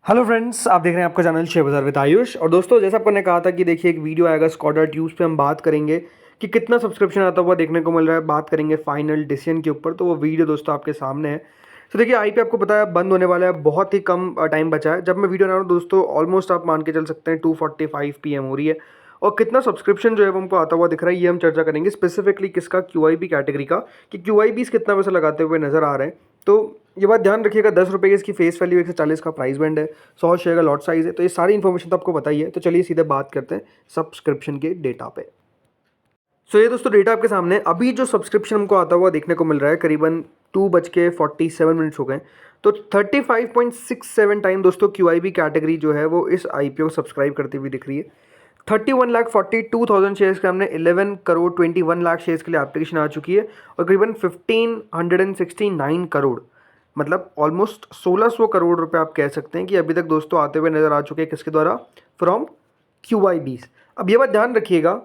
Hello friends, आप देख रहे हैं आपका चैनल शेयर बाजार विद आयुष। और दोस्तों, जैसा आपको ने कहा था कि देखिए एक वीडियो आएगा स्कॉडर ट्यूब्स पे, हम बात करेंगे कि कितना सब्सक्रिप्शन आता हुआ देखने को मिल रहा है, बात करेंगे फाइनल डिसीजन के ऊपर। तो वो वीडियो दोस्तों आपके सामने है। तो देखिए आईपी आपको पता है बंद होने वाला है, बहुत ही कम टाइम बचा है। जब मैं वीडियो बना रहा हूँ दोस्तों, ऑलमोस्ट आप मान के चल सकते हैं 2:45 PM हो रही है। और कितना सब्सक्रिप्शन जो है वो हमको आता हुआ दिख रहा है, ये हम चर्चा करेंगे स्पेसिफिकली किसका, क्यूआईबी कैटेगरी का, कि क्यूआईबीस कितना पैसा लगाते हुए नजर आ रहे हैं। तो ये बात ध्यान रखिएगा, 10 रुपये की इसकी फेस वैल्यू, 140 का प्राइस बैंड है, 100 शेयर का लॉट साइज है। तो ये सारी इन्फॉर्मेशन तो आपको बताइए। तो चलिए सीधे बात करते हैं सब्सक्रिप्शन के डेटा पे। सो ये दोस्तों डेटा आपके सामने, अभी जो सब्सक्रिप्शन हमको आता हुआ देखने को मिल रहा है, करीबन 2:47 हो गए। तो 35.67 टाइम दोस्तों क्यूआईबी कैटेगरी जो है वो इस आईपीओ सब्सक्राइब करती हुई दिख रही है। 31,42,000 शेयर्स के हमने 11 करोड़ 21 लाख शेयर्स के लिए एप्लीकेशन आ चुकी है। और करीबन 1569 करोड़, मतलब ऑलमोस्ट 1600 करोड़ रुपए आप कह सकते हैं कि अभी तक दोस्तों आते हुए नजर आ चुके हैं। किसके द्वारा? फ्रॉम क्यूआईबीज। अब ये बात ध्यान रखिएगा,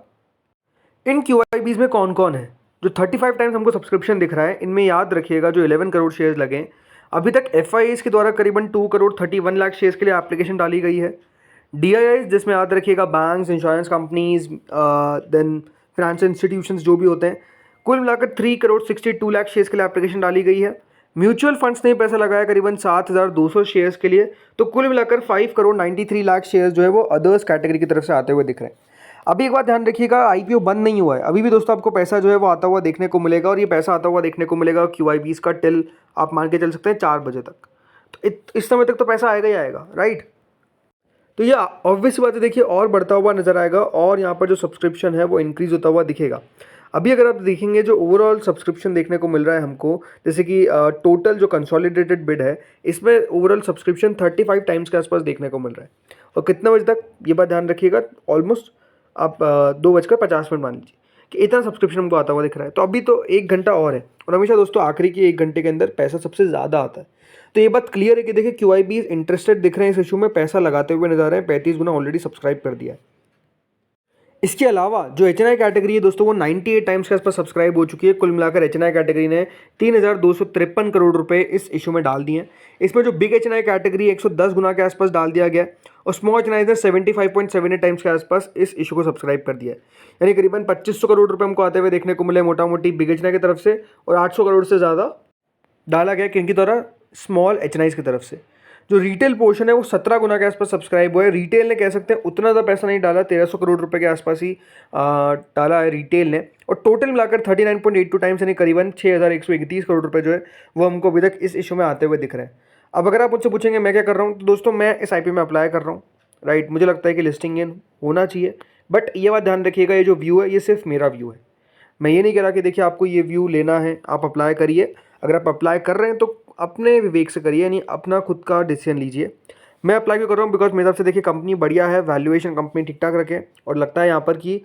इन क्यूआईबीज में कौन कौन है। जो 35 टाइम्स हमको सब्सक्रिप्शन दिख रहा है, इनमें याद रखिएगा जो 11 करोड़ शेयर्स लगे हैं, अभी तक एफआईएस के द्वारा करीबन 2 करोड़ 31 लाख शेयर्स के लिए एप्लीकेशन डाली गई है। डीआईआईज, जिसमें याद रखिएगा banks, insurance companies, then financial institutions जो भी होते हैं, कुल मिलाकर 3 करोड़ 62 लाख शेयर्स के लिए एप्लीकेशन डाली गई है। म्यूचुअल फंड्स ने पैसा लगाया करीबन 7,200 शेयर्स के लिए। तो कुल मिलाकर 5 करोड़ 93 लाख शेयर्स जो है वो अदर्स कैटेगरी की तरफ से आते हुए दिख रहे हैं। अभी एक बात ध्यान रखिएगा, आईपीओ बंद नहीं हुआ है, अभी भी दोस्तों आपको पैसा जो है वो आता हुआ देखने को मिलेगा। और ये पैसा आता हुआ देखने को मिलेगा क्यूआईबीज का टिल आप मान के चल सकते हैं 4 बजे तक। तो इस समय तक तो पैसा आएगा ही आएगा, राइट। तो ये ऑब्वियस बात है, देखिए और बढ़ता हुआ नजर आएगा और यहाँ पर जो सब्सक्रिप्शन है वो इंक्रीज होता हुआ दिखेगा। अभी अगर आप देखेंगे जो ओवरऑल सब्सक्रिप्शन देखने को मिल रहा है हमको, जैसे कि टोटल जो कंसोलिडेटेड बिड है, इसमें ओवरऑल सब्सक्रिप्शन 35 टाइम्स के आसपास देखने को मिल रहा है। और कितने बजे तक, ये बात ध्यान रखिएगा, ऑलमोस्ट आप 2:50 मान लीजिए कि इतना सब्सक्रिप्शन हमको आता हुआ दिख रहा है। तो अभी तो 1 घंटा और है, और हमेशा दोस्तों आखिरी के 1 घंटे के अंदर पैसा सबसे ज़्यादा आता है। तो ये बात क्लियर है कि देखिए क्यूआईबी इंटरेस्टेड दिख रहे हैं इस इशू में, पैसा लगाते हुए नजर आ रहे हैं, 35 गुना ऑलरेडी सब्सक्राइब कर दिया है। इसके अलावा जो एचएनआई कैटेगरी है दोस्तों, वो 98 टाइम्स के आसपास सब्सक्राइब हो चुकी है। कुल मिलाकर एचएनआई कैटेगरी ने 3,253 करोड़ रुपए इस इशू में डाल दिए हैं। इसमें जो बिग एचएनआई कैटेगरी 110 गुना के आसपास डाल दिया गया, और स्मॉल एचएनआई ने 75.78 टाइम्स के आसपास इस इशू को सब्सक्राइब कर दिया है। यानी करीबन 2500 करोड़ रुपए हमको आते हुए देखने को मिले मोटा मोटी बिग एचएनआई की तरफ से, और 800 करोड़ से ज़्यादा डाला गया किनकी द्वारा? स्मॉल एचएनआईज की तरफ से। जो रिटेल पोर्शन है वो 17 गुना के आसपास सब्सक्राइब हुआ है। रिटेल ने कह सकते हैं उतना ज़्यादा पैसा नहीं डाला, 1300 करोड़ रुपए के आसपास ही डाला है रिटेल ने। और टोटल मिलाकर 39.82 टाइम्स, यानी करीबन 6,131 करोड़ रुपए जो है वो हमको अभी तक इस इशू में आते हुए दिख रहे हैं। अब अगर आप मुझसे पूछेंगे मैं क्या कर रहा हूँ, तो दोस्तों मैं इस आईपीओ में अप्लाई कर रहा हूँ, राइट। मुझे लगता है कि लिस्टिंग इन होना चाहिए, बट ये बात ध्यान रखिएगा, ये जो व्यू है ये सिर्फ मेरा व्यू है। मैं ये नहीं कह रहा कि देखिए आपको ये व्यू लेना है आप अप्लाई करिए। अगर आप अप्लाई कर रहे हैं तो अपने विवेक से करिए, यानी अपना खुद का डिसीजन लीजिए। मैं अप्लाई क्यों कर रहा हूँ? बिकॉज मेरे हिसाब से देखिए कंपनी बढ़िया है, वैल्यूएशन कंपनी ठीक ठाक रखे, और लगता है यहाँ पर कि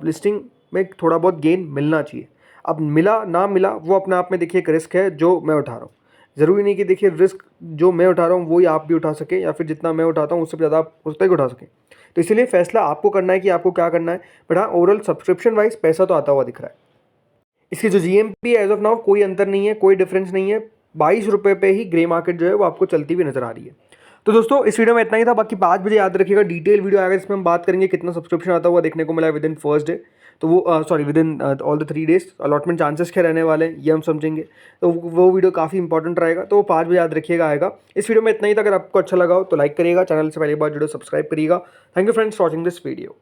लिस्टिंग में थोड़ा बहुत गेन मिलना चाहिए। अब मिला ना मिला वो अपने आप में देखिए एक रिस्क है जो मैं उठा रहा हूँ। ज़रूरी नहीं कि देखिए रिस्क जो मैं उठा रहा हूँ वही आप भी उठा सकें, या फिर जितना मैं उठाता हूँ उससे ज़्यादा आप उस तक उठा सकें। तो इसीलिए फैसला आपको करना है कि आपको क्या करना है। बट हाँ, ओवरऑल सब्सक्रिप्शन वाइज पैसा तो आता हुआ दिख रहा है। इसकी जो जीएमपी एज ऑफ नाउ कोई अंतर नहीं है, कोई डिफरेंस नहीं है। 22 रुपये पे ही ग्रे मार्केट जो है वो आपको चलती हुई नजर आ रही है। तो दोस्तों इस वीडियो में इतना ही था। बाकी 5 बजे याद रखिएगा डिटेल वीडियो आएगा, जिसमें हम बात करेंगे कितना सब्सक्रिप्शन आता हुआ देखने को मिला विद इन फर्स्ट डे। तो वो sorry with in all the 3 days allotment chances क्या रहने वाले हैं ये हम समझेंगे। तो वो वीडियो काफ़ी इंपॉर्टेंट रहेगा, तो वो 5 बजे याद रखिएगा आएगा। इस वीडियो में इतना ही था। अगर आपको अच्छा लगा हो तो लाइक करिएगा, चैनल से पहली बार जुड़ो सब्सक्राइब करिएगा। Thank you friends for watching this video.